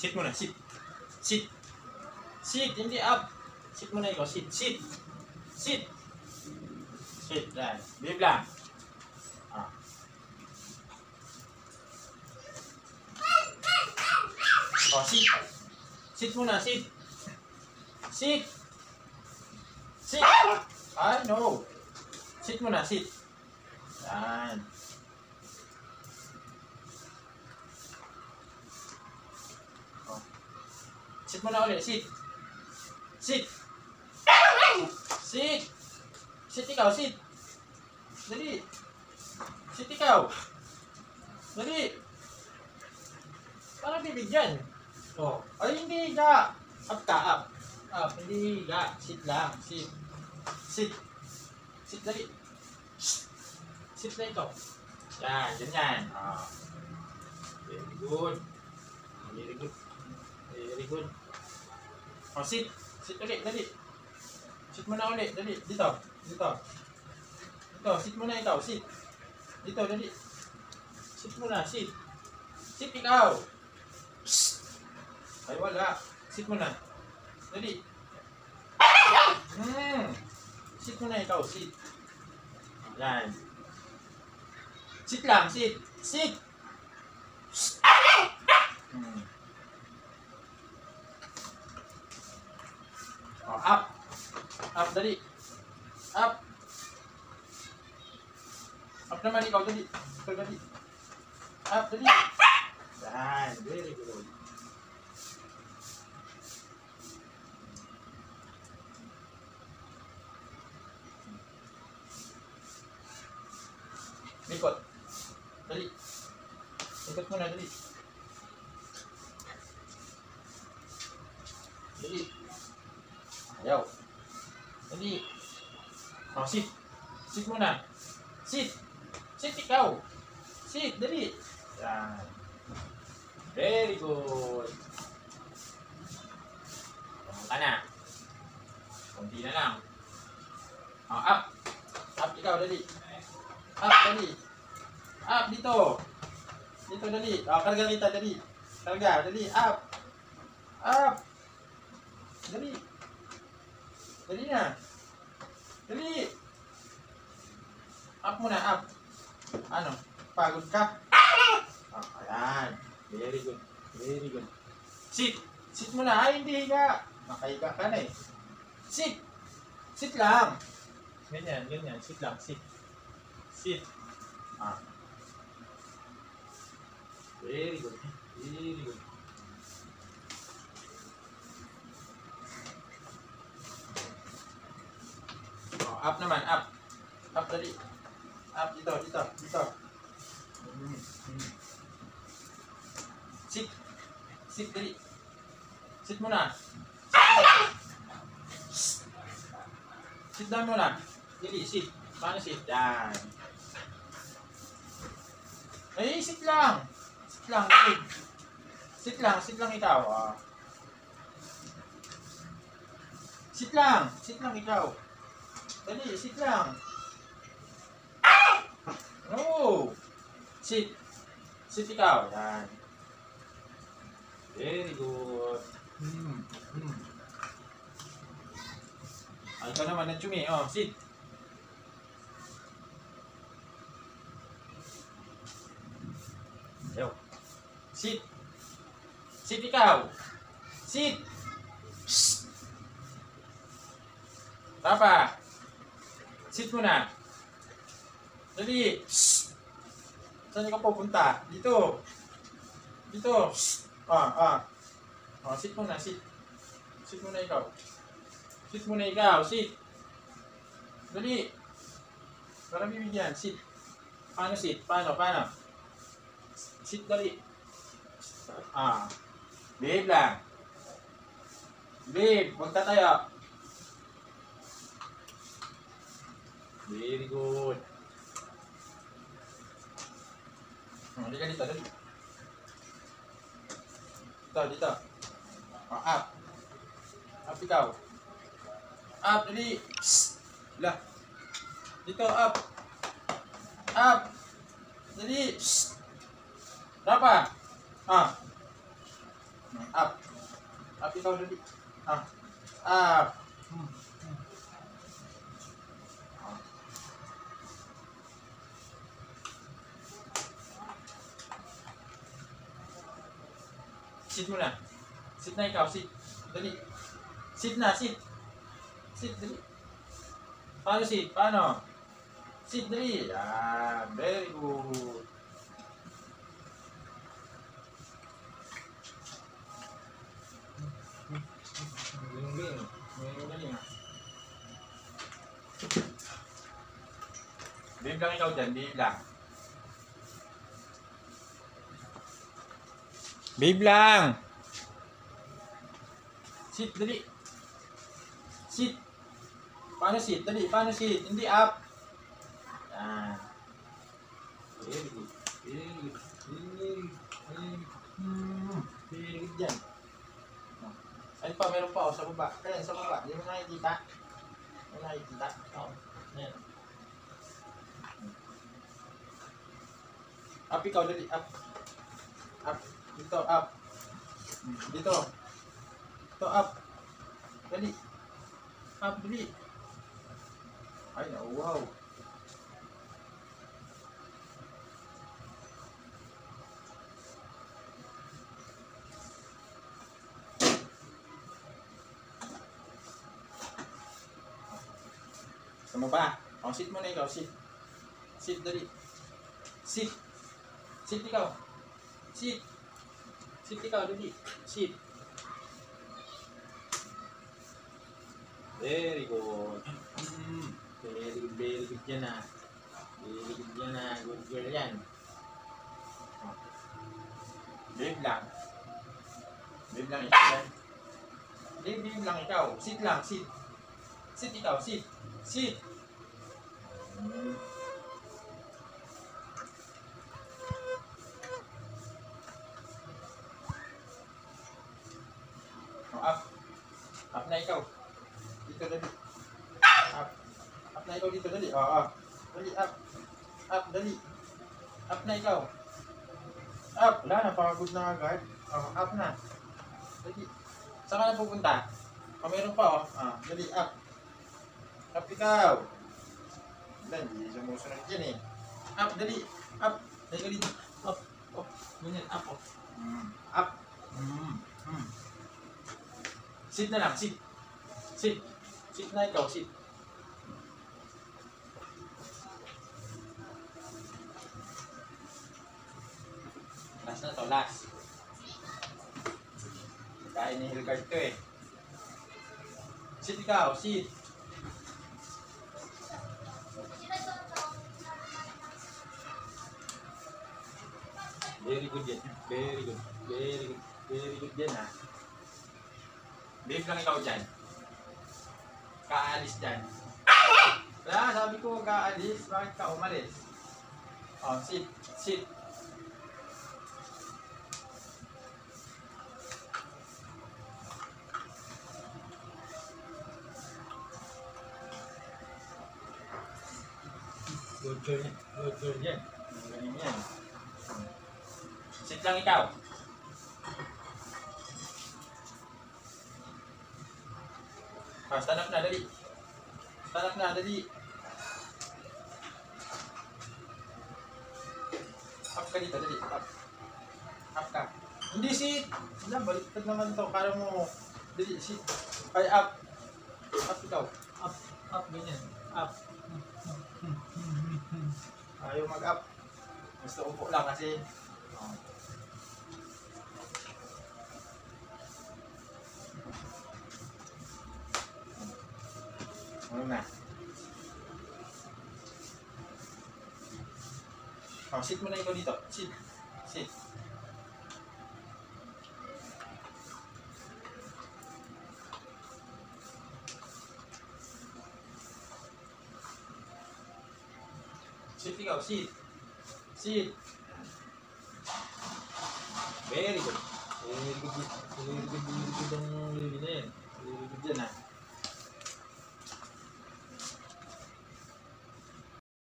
Sit muna, sit. Sit. Sit, hindi up. Sit muna ikaw, sit, sit. Sit. Sit, yan. Bib lang. Ah. Oh, sit. Sit muna, sit. Sit. Sit. Ay, no. Sit muna, sit. Yan. Oh. Sit muna ulit, sit. Sit. Sit. Sit ikaw, sit. Dali. Sit ikaw. Dali. Parang bibigyan. Oh. Ay, hindi higa. Up ka, up. Up, hindi higa. Sit lang, sit. Sit. Sit, dali. Sit na ikaw. Yan, ganyan. Ah. Very good. Very good. Very good. Oh, sit. Sit ulit, dali. Sit muna ulit, dali. Dito. Dito. Dito, sit muna ikaw, sit. Dito, dali. Sit muna, sit. Sit ikaw. Ay, wala. Sit muna. Dali. Sit muna ikaw, sit. Yan. Sit lang, sit. Sit. Oh, up. Up, dali. Up. Up naman ikaw, dali. Ikaw, dali. Up, dali. Yan, very good. Ikot. Dali. Ikot muna, dali. Dali. Ayaw. Dali. Oh, sit. Sit muna. Sit. Sit ikaw. Sit, dali. Yan. Very good. Tama ka na. Kunti na lang. Oh, up. Up ikaw, dali. Up, dali. Up, dito. Dito, dali. Oh, karga kita, dali. Karga, dali. Up. Up. Dali. Dali na. Dali. Up muna, up. Ano? Pagod ka? Oh, ayan. Very good. Very good. Sit. Sit muna. Ay, hindi higa. Makahiga ka na eh. Sit. Sit lang. Ganyan, ganyan. Sit lang, sit. Sit. Ah. Very good. Very good. Oh, up naman, up. Up dali. Up dito, dito, dito. Sit. Sit dali. Sit muna. Sit down muna. Dali, sit. Paano sit? Yan. Ay, sit lang. Sit lang, dali. Sit lang ikaw. Ah. Sit lang ikaw. Dali, sit lang. No. Sit. Sit ikaw. Yan. Very good. Ay, ikaw naman na chumi. Oh, sit. Yo. Sit. Sit ikaw. Sit. Papa. Sit muna. Dali. Saan ka pupunta? Dito. Dito. Ah. Oh, sit muna, sit. Sit muna ikaw. Sit muna ikaw, sit. Dali. Para bibigyan, sit. Paano sit? Paano? Sit dali. Ah. Babe lang. Babe, huwag tayo. Very good. Dali ka dito, dali. Dito. Oh, up. Up ikaw. Up, dali. Lah. Dito, up. Up. Dali. Berapa? Ah. Up. Up ikaw dali. Up. Sit mo na. Sit na ikaw, sit. Dali. Sit na, sit. Sit, dali. Paano sit? Paano? Sit, dali. Yan. Very good. Galing. Galing. Babe lang ikaw dyan, babe lang. Babe lang! Sit, dali. Sit. Paano sit? Dali, paano sit? Hindi up. Yan. Very good. Very good. Very good dyan. Ayun pa, meron pa sa baba. Ayan, sa baba. Hindi mo nakikita. Hindi mo nakikita. Ayan. Up ikaw, dali. Up. Up. Dito, up. Dito. Dito, up. Dali. Up, dali. Ay, wow. Sama ba? O, sit mo na ikaw, sit. Sit, dali. Sit. Sit ikaw. Sit. Sit ikaw, dali. Sit. Very good. Very good yan ah. Very good yan ah. Good girl yan. Babe lang. Babe lang ikaw. Babe lang ikaw. Sit lang, sit. Sit ikaw, sit. Sit. Up. Up na ikaw. Dito dali. Up. Up na ikaw dito dali. Oo. Dali up. Up dali. Up na ikaw. Up. Wala na, pagod na agad. Up na. Dali. Saan ka na pupunta? Meron pa dali up. Up ikaw. Hindi sumusunod yan eh. Up dali. Up. Dali ka dito. Up. Up. Ganyan. Up. Up. Sit na lang, sit. Sit. Sit na ikaw, sit. Last na to, last. Kain ni Hilgard to eh. Sit ikaw, sit. Very good yan. Very good. Very good. Very good yan ha. Babe lang ikaw dyan. Kaalis dyan. Kaya sabi ko kaalis, bakit ka umalis? Sit. Sit. Good girl yan. Good girl yan. Galing yan. Sit lang ikaw. Stand up na, dali. Stand up na, dali. Up ka dito, dali. Up. Up ka. Hindi, sit. Wala, baliktad naman to. Kala mo, dali, sit. Ay, up. Up ikaw. Up. Up, ganyan. Up. Ayaw mag-up. Gusto upo lang kasi. Ano na? Sit mo na ikaw dito. Sit. Sit. Sit ikaw. Sit. Sit. Very good. Very good. Very good. Very good ang lili na yan. Very good yan ha.